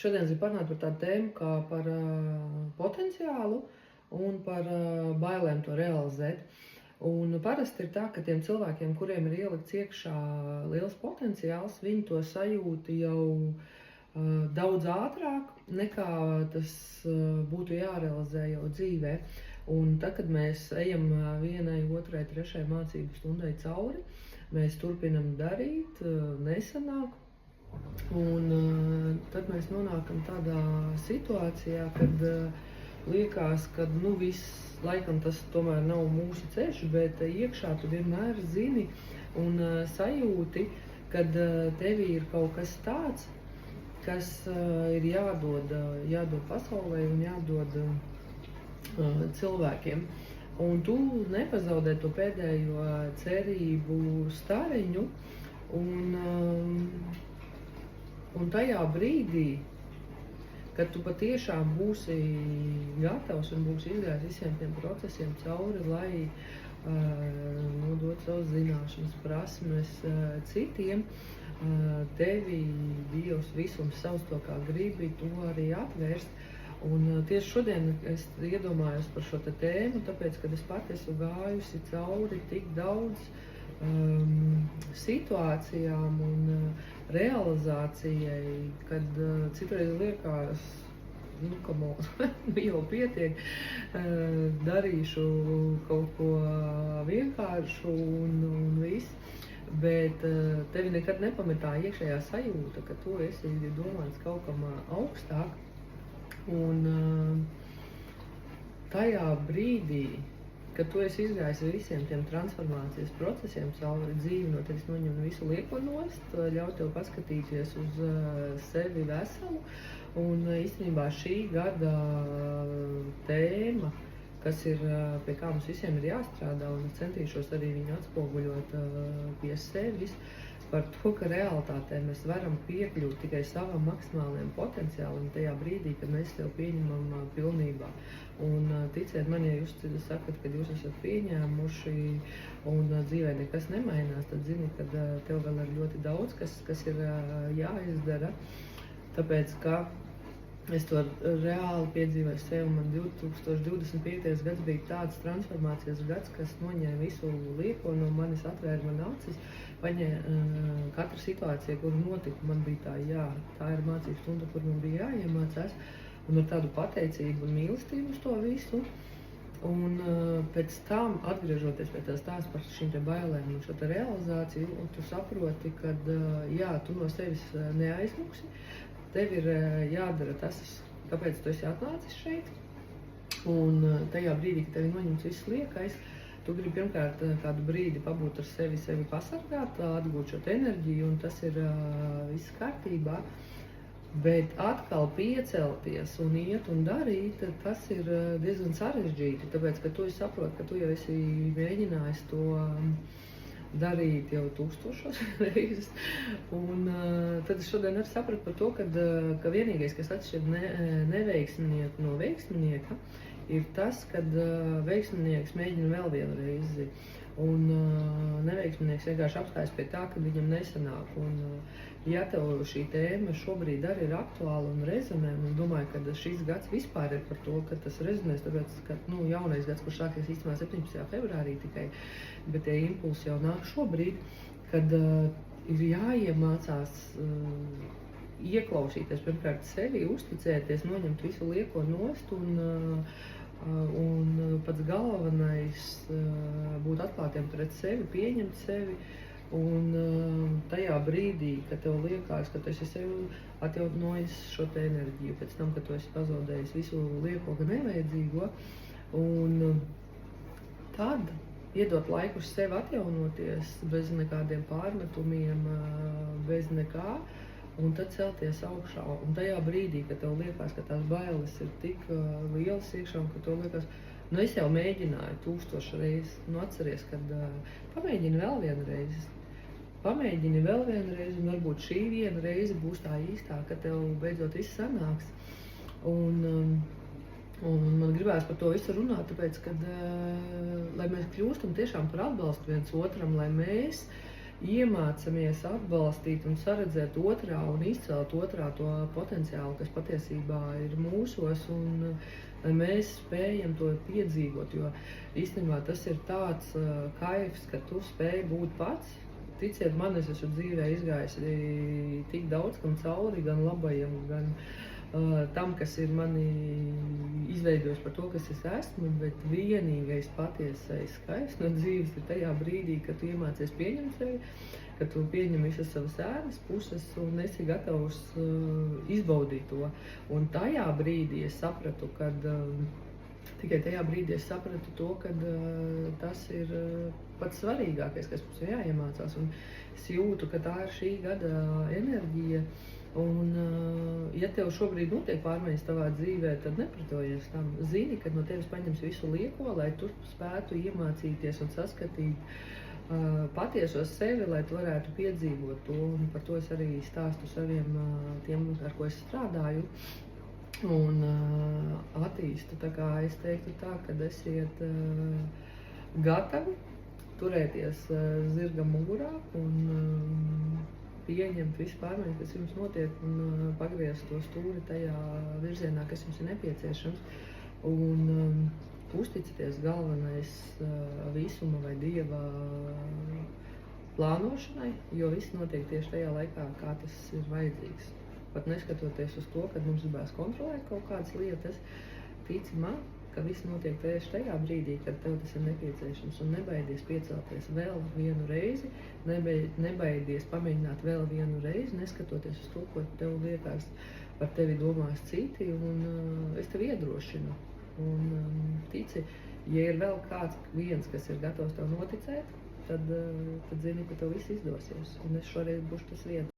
Šodien gribu parunāt par tādu tēmu kā par potenciālu un par bailēm to realizēt. Un parasti ir tā, ka tiem cilvēkiem, kuriem ir ielikts iekšā liels potenciāls, viņi to sajūta jau daudz ātrāk, nekā tas būtu jārealizē jau dzīvē. Un tad, kad mēs ejam vienai, otrai, trešai mācību stundai cauri, mēs turpinam darīt, nesanāk. Un tad mēs nonākam tādā situācijā, kad liekas, ka viss, laikam tas tomēr nav mūsu ceļš, bet iekšā tu vienmēr zini un sajūti, kad tevī ir kaut kas tāds, kas ir jādod pasaulē un jādod cilvēkiem. Un tu nepazaudē to pēdējo cerību stariņu, un tajā brīdī, kad tu patiešām būsi gatavs un būsi izgājis visiem tiem procesiem cauri, lai nodot savas zināšanas, prasmes citiem, tevi Dievs visums savs to kā gribi, to arī atvērst. Un tieši šodien es iedomājos par šo tēmu, tāpēc, kad es pati esmu gājusi cauri tik daudz situācijām un realizācijai, kad citreiz liekas, jau pietiek, darīšu kaut ko vienkāršu un viss. Bet tevi nekad nepametā iekšējā sajūta, ka tu esi domāts kaut kam augstāk. Un tajā brīdī, kad tu esi izgājis visiem tiem transformācijas procesiem cauri, dzīvi no tevis noņem visu lieko nost, ļauj tev paskatīties uz sevi veselu. Un īstenībā šī gada tēma, kas ir, pie kā mums visiem ir jāstrādā, un es centīšos arī viņu atspoguļot pie sevis, par to, ka realitātē mēs varam piekļūt tikai savam maksimālajam potenciālam tajā brīdī, kad mēs tev pieņemam pilnībā. Un ticiet man, ja jūs sakat, ka jūs esat pieņēmuši un dzīvē nekas nemainās, tad zini, ka tev vēl ir ļoti daudz, kas ir jāizdara. Tāpēc, ka es to reāli piedzīvoju sev, man 2025. gads bija tāds transformācijas gads, kas noņēma visu lieko no manis, atvēra man acis, katra situācija, kur notika, man bija tā ir mācību stunda, kur man bija jāiemācās, un ar tādu pateicību un mīlestību uz to visu. Un pēc tam, atgriežoties pie tās stāsts par šīm te bailēm un šo te realizāciju, un tu saproti, ka tu no sevis neaizmuksi, tev ir jādara tas, kāpēc tu esi atnācis šeit. Un tajā brīdī, kad tev ir noņemts viss liekais, tu gribi pirmkārt kādu brīdi pabūt ar sevi pasargāt, atgūt šo enerģiju, un tas ir viss kārtībā. Bet atkal piecelties un iet un darīt, tas ir diezgan sarežģīti, tāpēc, ka tu saproti, ka tu jau esi mēģinājis to darīt jau 1000 reizes. Un tad es šodien arī sapratu par to, ka vienīgais, kas atšķir neveiksminieku no veiksminieka, ir tas, kad veiksminieks mēģina vēl vienu reizi. Un neveiksminieks vienkārši apstājas pie tā, ka viņam nesanāk. Un ja tev šī tēma šobrīd arī ir aktuāla un rezonē, un domāju, ka šis gads vispār ir par to, ka tas rezonēs, tāpēc, ka jaunais gads, kurš sāksies īstenībā 17. februārī tikai, bet tie impulsi jau nāk šobrīd, kad ir jāiemācās ieklausīties pirmkārt sevi, uzticēties, noņemt visu lieko nost un pats galvenais būt atklātiem pret sevi, pieņemt sevi. Un tajā brīdī, kad tev liekas, ka tu esi sev atjaunojis šo te enerģiju, pēc tam, kad tu esi pazaudējis visu lieko, gan nevajadzīgo, un tad iedot laiku uz sevi atjaunoties bez nekādiem pārmetumiem, bez nekā, un tad celties augšā. Un tajā brīdī, kad tev liekas, ka tās bailes ir tik lielas iekšā, un ka tev liekas, es jau mēģināju 1000 reizes, atceries, kad pamēģini vēl vienu reizi. Pamēģini vēl vienu reizi, un varbūt šī viena reize būs tā īstā, ka tev beidzot viss sanāks. Un man gribās par to visu runāt, tāpēc, kad, lai mēs kļūstam tiešām par atbalstu viens otram, lai mēs iemācamies atbalstīt un saredzēt otrā un izcelt otrā to potenciālu, kas patiesībā ir mūsos, un lai mēs spējam to piedzīvot, jo īstenībā tas ir tāds kaifs, ka tu spēj būt pats. Ticiet man, es esmu dzīvē izgājis tik daudz kam cauri, gan labajam, gan tam, kas ir mani izveidojis par to, kas es esmu, bet vienīgais patiesais skaists no dzīves ir tajā brīdī, kad tu iemācies pieņemt sevi, kad tu pieņem visas savas ēnas puses un esi gatavs izbaudīt to. Un tajā brīdī es sapratu, kad tikai tajā brīdī es sapratu to, ka tas ir pats svarīgākais, kas mums ir jāiemācās. Un es jūtu, ka tā ir šī gada enerģija. Un, ja tev šobrīd notiek pārmaiņas tavā dzīvē, tad nepretojies tam. Zini, ka no tevis paņems visu lieko, lai tu spētu iemācīties un saskatīt patieso sevi, lai tu varētu piedzīvot to. Un par to es arī stāstu saviem tiem, ar ko es strādāju. Un attīstu, tā kā es teiktu tā, ka esiet gatavi turēties zirga mugurā un pieņemt visu pārmaiņu, kas jums notiek, un pagriezt to stūri tajā virzienā, kas jums ir nepieciešams. Un uzticieties galvenais visuma vai Dieva plānošanai, jo viss notiek tieši tajā laikā, kā tas ir vajadzīgs. Pat neskatoties uz to, kad mums gribēs kontrolēt kaut kādas lietas, tici man, ka viss notiek tieši tajā brīdī, kad tev tas ir nepieciešams, un nebaidies piecelties vēl vienu reizi, nebaidies pamēģināt vēl vienu reizi, neskatoties uz to, ko tev liekas par tevi domās citi, un es tevi iedrošinu. Un tici, ja ir vēl kāds viens, kas ir gatavs tev noticēt, tad zini, ka tev viss izdosies, un es šoreiz būšu tas viens.